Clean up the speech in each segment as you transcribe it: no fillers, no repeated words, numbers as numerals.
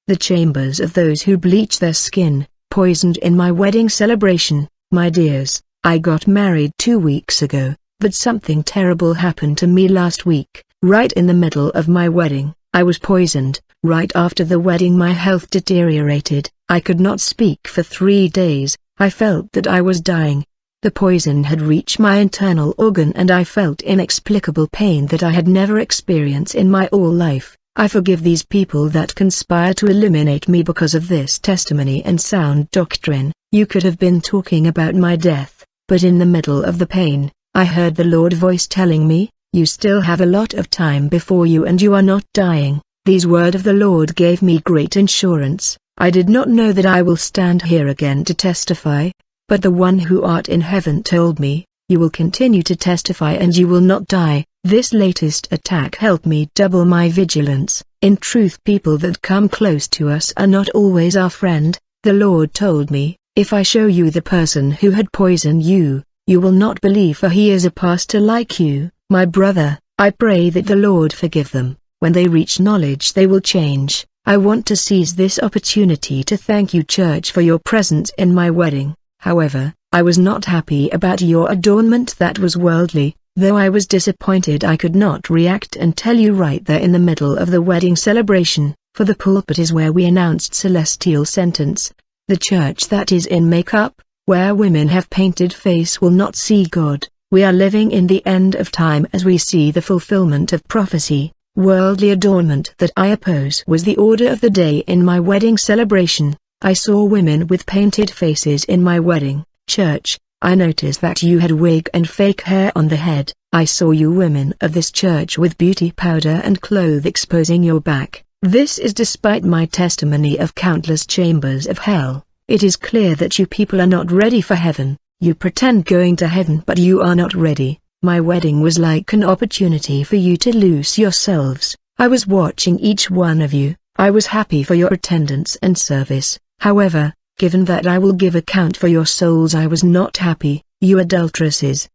the chambers of those who bleach their skin, poisoned in my wedding celebration. My dears, I got married 2 weeks ago, but something terrible happened to me last week. Right in the middle of my wedding, I was poisoned. Right after the wedding my health deteriorated. I could not speak for 3 days. I felt that I was dying. The poison had reached my internal organ and I felt inexplicable pain that I had never experienced in my whole life. I forgive these people that conspire to eliminate me because of this testimony and sound doctrine. You could have been talking about my death, but in the middle of the pain, I heard the Lord's voice telling me, you still have a lot of time before you and you are not dying. These words of the Lord gave me great assurance. I did not know that I will stand here again to testify, but the one who art in heaven told me, you will continue to testify and you will not die. This latest attack helped me double my vigilance. In truth, people that come close to us are not always our friend. The Lord told me, if I show you the person who had poisoned you, you will not believe, for he is a pastor like you. My brother, I pray that the Lord forgive them. When they reach knowledge they will change. I want to seize this opportunity to thank you, church, for your presence in my wedding. However, I was not happy about your adornment that was worldly. Though I was disappointed I could not react and tell you right there in the middle of the wedding celebration, for the pulpit is where we announced celestial sentence. The church that is in makeup, where women have painted face, will not see God. We are living in the end of time as we see the fulfillment of prophecy. Worldly adornment that I oppose was the order of the day in my wedding celebration. I saw women with painted faces in my wedding. Church, I noticed that you had wig and fake hair on the head. I saw you women of this church with beauty powder and clothes exposing your back. This is despite my testimony of countless chambers of hell. It is clear that you people are not ready for heaven. You pretend going to heaven but you are not ready. My wedding was like an opportunity for you to lose yourselves. I was watching each one of you. I was happy for your attendance and service. However, given that I will give account for your souls, I was not happy. You adulteresses!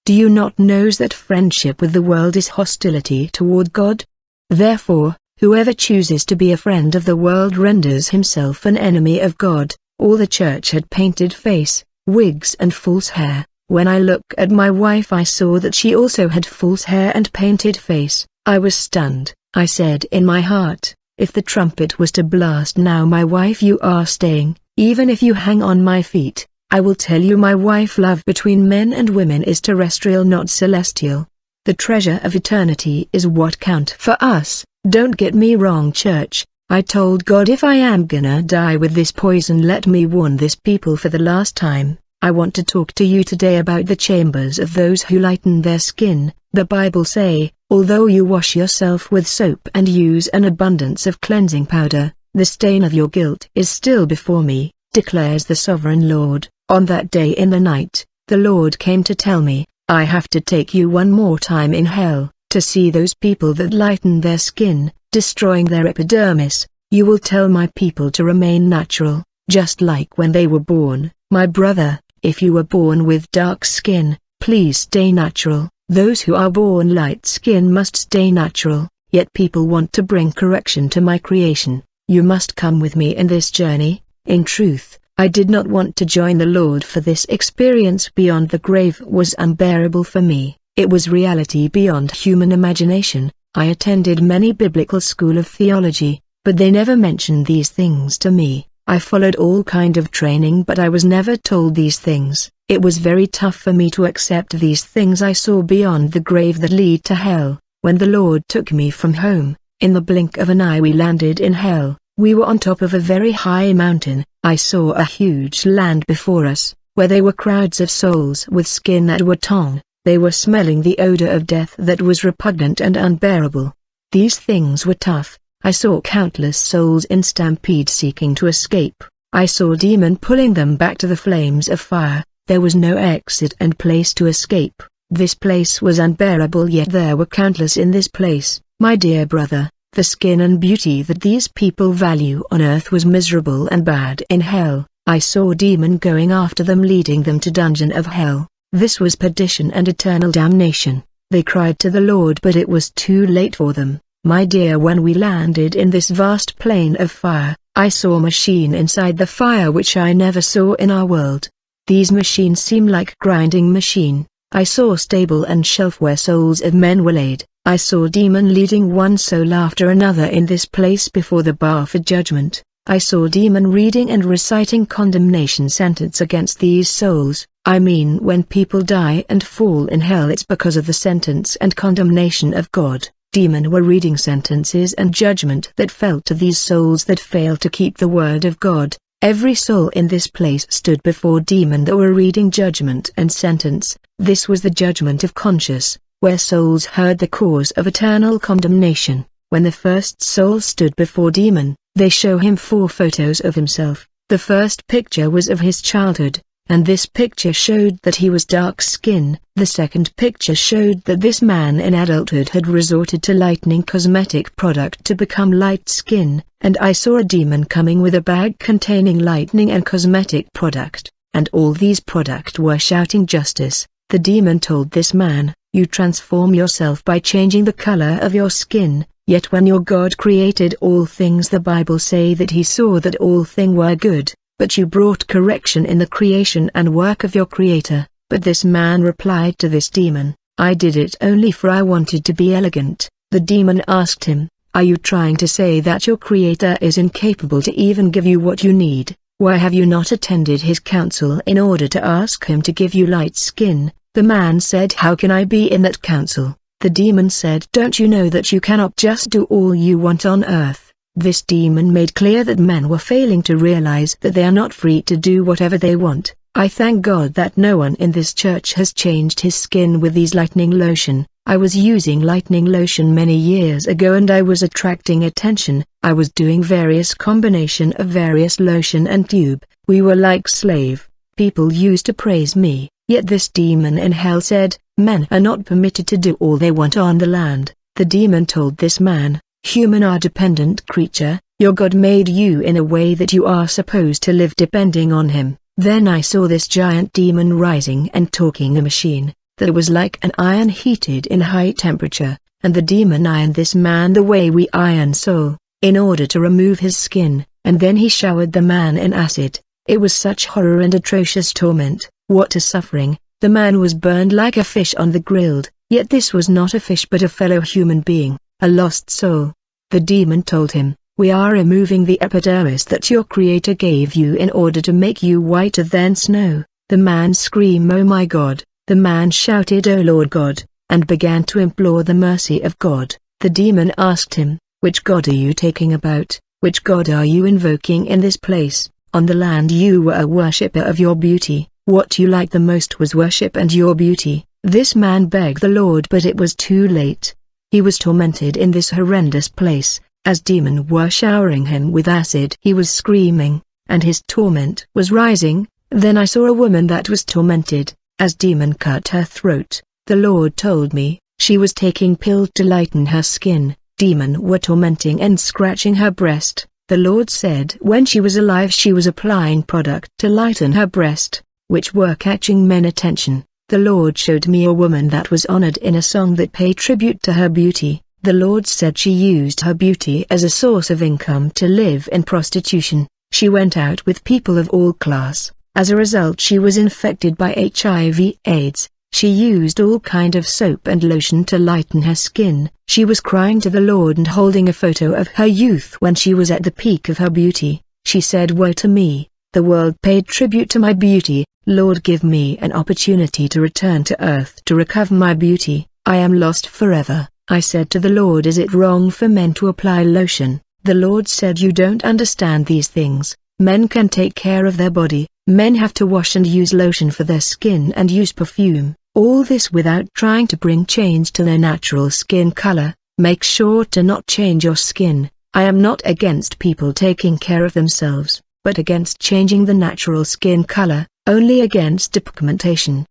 Do you not know that friendship with the world is hostility toward God? Therefore, whoever chooses to be a friend of the world renders himself an enemy of God. All the church had painted face, wigs and false hair. When I looked at my wife I saw that she also had false hair and painted face. I was stunned. I said in my heart, if the trumpet was to blast now, my wife, you are staying. Even if you hang on my feet, I will tell you my wife, love between men and women is terrestrial, not celestial. The treasure of eternity is what count for us. Don't get me wrong, church. I told God, if I am gonna die with this poison, let me warn this people for the last time. I want to talk to you today about the chambers of those who lighten their skin. The Bible say, although you wash yourself with soap and use an abundance of cleansing powder, the stain of your guilt is still before me, declares the sovereign Lord. On that day in the night, the Lord came to tell me, I have to take you one more time in hell, to see those people that lighten their skin, destroying their epidermis. You will tell my people to remain natural, just like when they were born. My brother, if you were born with dark skin, please stay natural. Those who are born light skin must stay natural. Yet people want to bring correction to my creation. You must come with me in this journey. In truth, I did not want to join the Lord, for this experience beyond the grave was unbearable for me. It was reality beyond human imagination. I attended many biblical school of theology, but they never mentioned these things to me. I followed all kind of training, but I was never told these things. It was very tough for me to accept these things I saw beyond the grave that lead to hell. When the Lord took me from home, in the blink of an eye we landed in hell. We were on top of a very high mountain. I saw a huge land before us, where there were crowds of souls with skin that were torn. They were smelling the odor of death that was repugnant and unbearable. These things were tough. I saw countless souls in stampede seeking to escape. I saw demon pulling them back to the flames of fire. There was no exit and place to escape. This place was unbearable, yet there were countless in this place. My dear brother, the skin and beauty that these people value on earth was miserable and bad in hell. I saw demon going after them, leading them to dungeon of hell. This was perdition and eternal damnation. They cried to the Lord, but it was too late for them. My dear, when we landed in this vast plain of fire, I saw a machine inside the fire which I never saw in our world. These machines seem like grinding machine. I saw stable and shelf where souls of men were laid. I saw demon leading one soul after another in this place before the bar for judgment. I saw demon reading and reciting condemnation sentence against these souls. I mean, when people die and fall in hell, it's because of the sentence and condemnation of God. Demon were reading sentences and judgment that fell to these souls that failed to keep the word of God. Every soul in this place stood before demon that were reading judgment and sentence. This was the judgment of conscience, where souls heard the cause of eternal condemnation. When the first soul stood before demon, they show him 4 photos of himself. The first picture was of his childhood, and this picture showed that he was dark skin. The second picture showed that this man in adulthood had resorted to lightening cosmetic product to become light skin, and I saw a demon coming with a bag containing lightening and cosmetic product, and all these product were shouting justice. The demon told this man, "You transform yourself by changing the color of your skin, yet when your God created all things, the Bible say that he saw that all things were good, but you brought correction in the creation and work of your Creator." But this man replied to this demon, "I did it only for I wanted to be elegant." The demon asked him, "Are you trying to say that your Creator is incapable to even give you what you need? Why have you not attended his counsel in order to ask him to give you light skin?" The man said, "How can I be in that council?" The demon said, "Don't you know that you cannot just do all you want on earth?" This demon made clear that men were failing to realize that they are not free to do whatever they want. I thank God that no one in this church has changed his skin with these lightening lotion. I was using lightening lotion many years ago and I was attracting attention. I was doing various combination of various lotion and tube. We were like slave. People used to praise me. Yet this demon in hell said, "Men are not permitted to do all they want on the land." The demon told this man, "Human are dependent creature, your God made you in a way that you are supposed to live depending on him." Then I saw this giant demon rising and talking a machine, that was like an iron heated in high temperature, and the demon ironed this man the way we iron soul, in order to remove his skin, and then he showered the man in acid. It was such horror and atrocious torment. What a suffering! The man was burned like a fish on the grilled, yet this was not a fish but a fellow human being, a lost soul. The demon told him, "We are removing the epidermis that your Creator gave you in order to make you whiter than snow." The man screamed, "Oh my God!" The man shouted, "Oh Lord God," and began to implore the mercy of God. The demon asked him, "Which God are you talking about? Which God are you invoking in this place? On the land you were a worshipper of your beauty. What you liked the most was worship and your beauty." This man begged the Lord, but it was too late. He was tormented in this horrendous place. As demons were showering him with acid, he was screaming, and his torment was rising. Then I saw a woman that was tormented, as demon cut her throat. The Lord told me, she was taking pills to lighten her skin. Demon were tormenting and scratching her breast. The Lord said when she was alive she was applying product to lighten her breast, which were catching men attention. The Lord showed me a woman that was honored in a song that paid tribute to her beauty. The Lord said she used her beauty as a source of income to live in prostitution. She went out with people of all class. As a result she was infected by HIV/AIDS. She used all kind of soap and lotion to lighten her skin. She was crying to the Lord and holding a photo of her youth when she was at the peak of her beauty. She said, "Woe to me, the world paid tribute to my beauty. Lord, give me an opportunity to return to earth to recover my beauty. I am lost forever." I said to the Lord, "Is it wrong for men to apply lotion?" The Lord said, "You don't understand these things. Men can take care of their body. Men have to wash and use lotion for their skin and use perfume. All this without trying to bring change to their natural skin color. Make sure to not change your skin. I am not against people taking care of themselves, but against changing the natural skin color, only against depigmentation.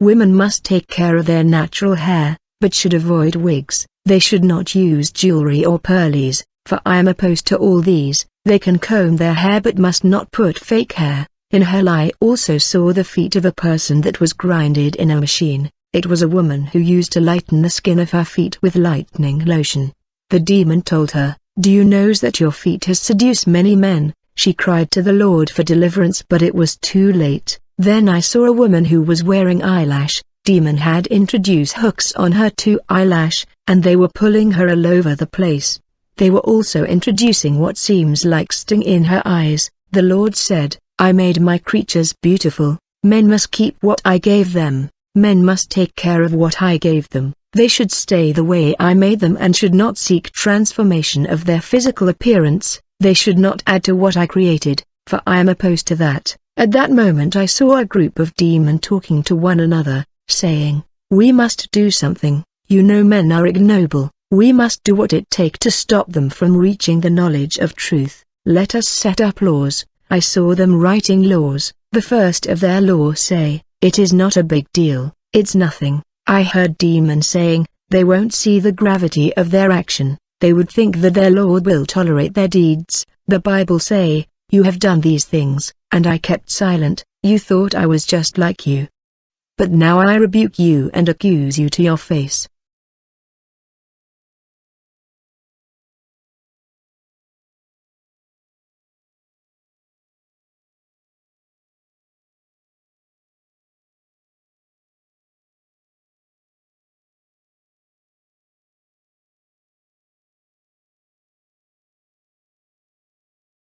Women must take care of their natural hair, but should avoid wigs. They should not use jewelry or pearlies, for I am opposed to all these. They can comb their hair but must not put fake hair. In hell I also saw the feet of a person that was grinded in a machine. It was a woman who used to lighten the skin of her feet with lightening lotion. The demon told her, "Do you know that your feet has seduced many men?" She cried to the Lord for deliverance, but it was too late. Then I saw a woman who was wearing eyelash. Demon had introduced hooks on her two eyelash, and they were pulling her all over the place. They were also introducing what seems like sting in her eyes. The Lord said, "I made my creatures beautiful. Men must keep what I gave them. Men must take care of what I gave them. They should stay the way I made them and should not seek transformation of their physical appearance. They should not add to what I created, for I am opposed to that." At that moment I saw a group of demons talking to one another, saying, "We must do something. You know men are ignoble. We must do what it takes to stop them from reaching the knowledge of truth. Let us set up laws." I saw them writing laws. The first of their laws say, "It is not a big deal, it's nothing." I heard demons saying, they won't see the gravity of their action. They would think that their Lord will tolerate their deeds. The Bible say, "You have done these things," and I kept silent. You thought I was just like you. But now I rebuke you and accuse you to your face.